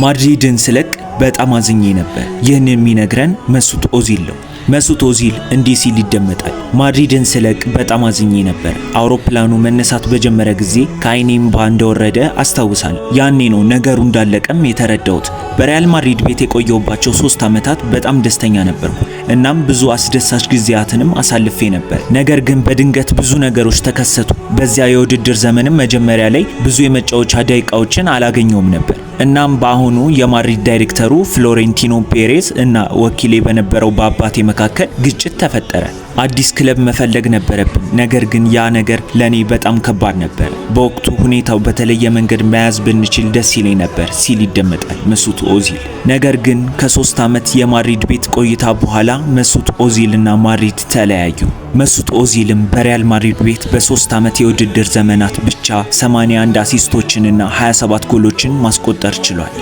ማድሪድን ስለቅ በጣም አዝኜ ነበር። ይህን የሚነግረን መስዑድ ኦዚል ነው። መስዑድ ኦዚል እንዲህ ሲል ይደመጣል። ማድሪድን ስለቅ በጣም አዝኜ ነበር። አውሮፕላኑ መነሳት በጀመረ ጊዜ ከዓይኔ እንባ እንደወረደ አስታውሳለሁ። ያኔ ነው ነገሩ እንዳለቀም የተረዳሁት። በሪያል ማድሪድ ቤት የቆየሁባቸው 3 ዓመታት በጣም ደስተኛ ነበርኩ። እናም ብዙ አስደሳች ጊዜያትንም አሳልፌ ነበር። ነገር ግን በድንገት ብዙ ነገሮች ተከሰቱ። በዚያ የውድድር ዘመንም መጀመሪያ ላይ ብዙ የመጫወቻ ደቂቃዎችን አላገኘውም ነበር። እናም በአሁኑ የማድሪድ ዳይሬክተሩ ፍሎሬንቲኖ ፔሬዝ እና ወኪሌ በነበረው በአባቴ መካከል ግጭት ተፈጠረ። አዲስ ክለብ መፈለግ ነበረብን። ነገር ግን ያ ነገር ለኔ በጣም ከባድ ነበር። በወቅቱ ሁኔታው በተለየ መንገድ መያዝ ብንችል ደስ ይለኝ ነበር ሲል ይደመጣል መስዑድ ኦዚል። ነገር ግን ከ3 ዓመት የማድሪድ ቤት ቆይታ በኋላ መስዑድ ኦዚል እና ማድሪድ ተለያዩ። መስዑድ ኦዚልም በሪያል ማድሪድ ቤት በ3 ዓመት የውድድር ዘመናት ብቻ 81 አሲስቶችንና 27 ጎሎችን ማስቆጠር ችሏል።